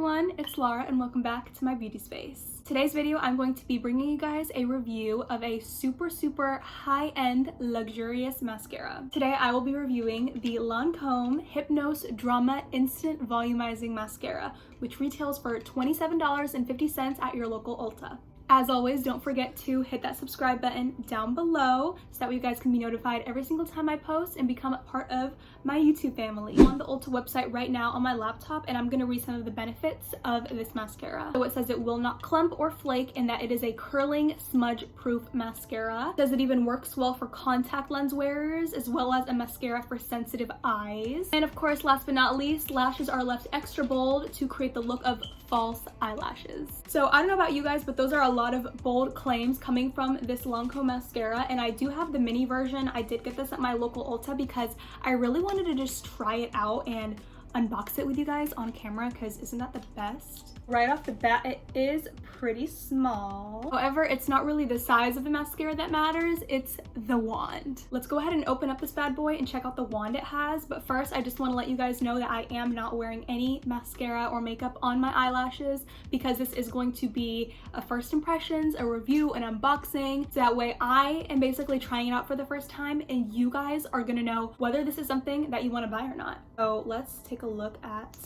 everyone, it's Lara and welcome back to my beauty space. Today's video, I'm going to be bringing you guys a review of a super high-end luxurious mascara. Today I will be reviewing the Lancôme Hypnôse Drama Instant Volumizing Mascara, which retails for $27.50 at your local Ulta. As always, don't forget to hit that subscribe button down below so that way you guys can be notified every single time I post and become a part of my YouTube family. I'm on the Ulta website right now on my laptop and I'm going to read some of the benefits of this mascara. So it says it will not clump or flake and that it is a curling smudge proof mascara. It says it even works well for contact lens wearers as well as a mascara for sensitive eyes. And of course, last but not least, lashes are left extra bold to create the look of false eyelashes. So I don't know about you guys, but those are a lot of bold claims coming from this Lancôme mascara, and I do have the mini version. I did get this at my local Ulta because I really wanted to just try it out and unbox it with you guys on camera because isn't that the best? Right off the bat, it is pretty small. However, it's not really the size of the mascara that matters, it's the wand. Let's go ahead and open up this bad boy and check out the wand it has. But first, I just want to let you guys know that I am not wearing any mascara or makeup on my eyelashes because this is going to be a first impressions, a review, an unboxing. So that way I am basically trying it out for the first time and you guys are gonna know whether this is something that you want to buy or not. So let's take a look at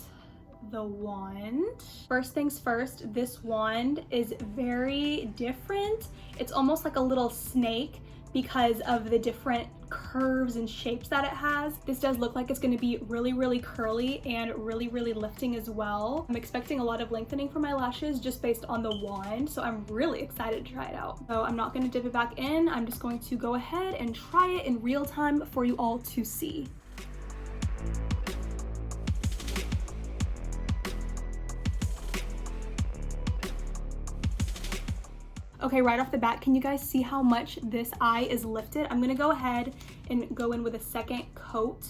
the wand. First things first, this wand is very different. It's almost like a little snake because of the different curves and shapes that it has. This does look like it's going to be really curly and really lifting as well. I'm expecting a lot of lengthening for my lashes just based on the wand, so I'm really excited to try it out. So I'm not going to dip it back in. I'm just going to go ahead and try it in real time for you all to see. Okay, right off the bat, can you guys see how much this eye is lifted? I'm gonna go ahead and go in with a second coat.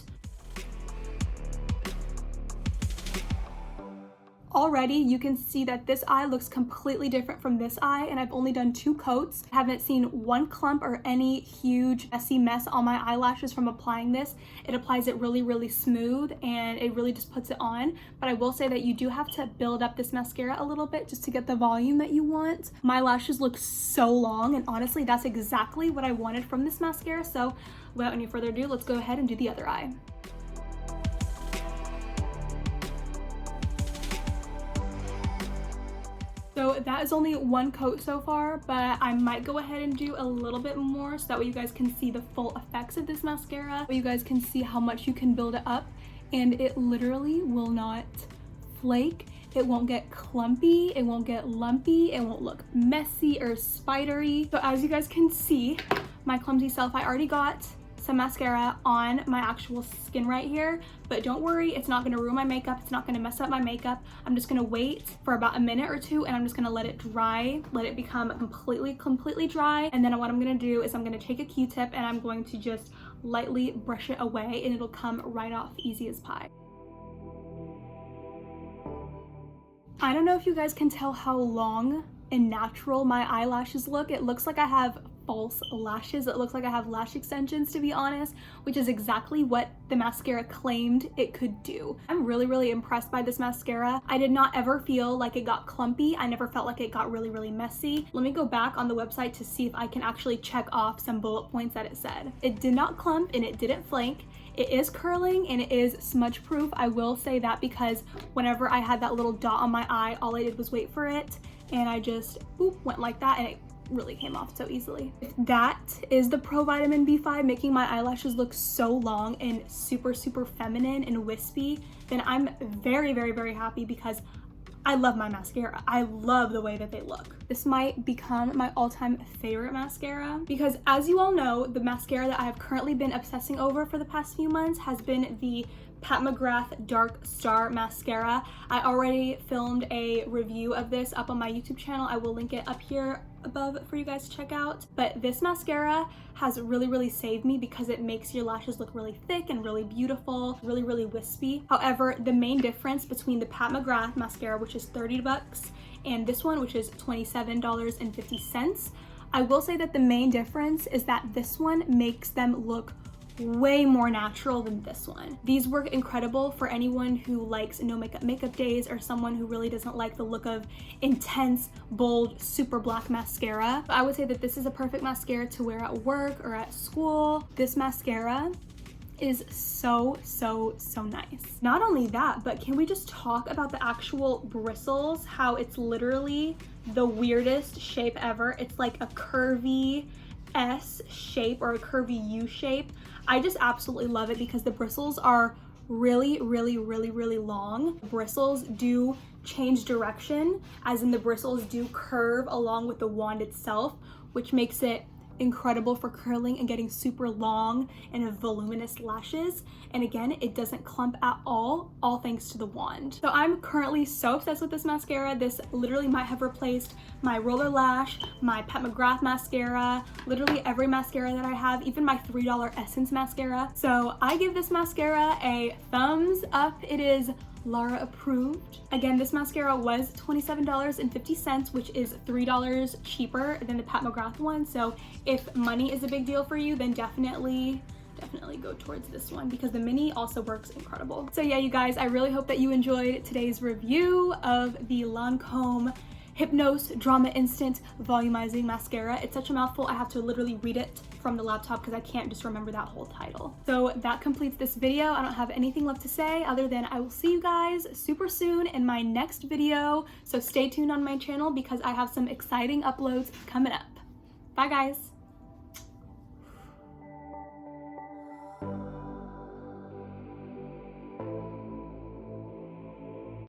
Already, you can see that this eye looks completely different from this eye, and I've only done 2 coats. I haven't seen one clump or any huge messy mess on my eyelashes from applying this. It applies it really smooth, and it really just puts it on. But I will say that you do have to build up this mascara a little bit just to get the volume that you want. My lashes look so long, and honestly, that's exactly what I wanted from this mascara. So without any further ado, let's go ahead and do the other eye. So that is only 1 coat so far, but I might go ahead and do a little bit more so that way you guys can see the full effects of this mascara. You guys can see how much you can build it up, and it literally will not flake. It won't get clumpy, it won't get lumpy, it won't look messy or spidery. So as you guys can see, my clumsy self, I already got some mascara on my actual skin right here, but don't worry, it's not gonna ruin my makeup, it's not gonna mess up my makeup. I'm just gonna wait for about a minute or 2 and I'm just gonna let it dry, let it become completely dry, and then what I'm gonna do is I'm gonna take a Q-tip and I'm going to just lightly brush it away and it'll come right off easy as pie. I don't know if you guys can tell how long and natural my eyelashes look. It looks like I have false lashes. It looks like I have lash extensions, to be honest, which is exactly what the mascara claimed it could do. I'm really impressed by this mascara. I did not ever feel like it got clumpy. I never felt like it got really messy. Let me go back on the website to see if I can actually check off some bullet points that it said. It did not clump and it didn't flake. It is curling and it is smudge proof. I will say that because whenever I had that little dot on my eye, all I did was wait for it and I just went like that and it really came off so easily. If that is the Pro Vitamin B5 making my eyelashes look so long and super feminine and wispy, then I'm very happy because I love my mascara. I love the way that they look. This might become my all-time favorite mascara because, as you all know, the mascara that I have currently been obsessing over for the past few months has been the McGrath Dark Star Mascara. I already filmed a review of this up on my YouTube channel. I will link it up here above for you guys to check out. But this mascara has really saved me because it makes your lashes look really thick and really beautiful, really wispy. However, the main difference between the McGrath mascara, which is $30, and this one, which is $27.50, I will say that the main difference is that this one makes them look way more natural than this one. These work incredible for anyone who likes no makeup days, or someone who really doesn't like the look of intense, bold, super black mascara. I would say that this is a perfect mascara to wear at work or at school. This mascara is so nice. Not only that, but can we just talk about the actual bristles, how it's literally the weirdest shape ever. It's like a curvy S shape or a curvy U shape. I just absolutely love it because the bristles are really long. Bristles do change direction, as in the bristles do curve along with the wand itself, which makes it incredible for curling and getting super long and voluminous lashes. And again, it doesn't clump at all thanks to the wand. So I'm currently so obsessed with this mascara. This literally might have replaced my roller lash, my McGrath mascara, literally every mascara that I have, even my $3 Essence mascara. So I give this mascara a thumbs up. It is Lara approved. Again, this mascara was $27.50, which is $3 cheaper than the McGrath one. So if money is a big deal for you, then definitely go towards this one, because the mini also works incredible. So yeah, you guys, I really hope that you enjoyed today's review of the Lancôme Hypnôse Drama Instant Volumizing Mascara. It's such a mouthful, I have to literally read it from the laptop because I can't just remember that whole title. So that completes this video. I don't have anything left to say other than I will see you guys super soon in my next video. So stay tuned on my channel because I have some exciting uploads coming up. Bye guys.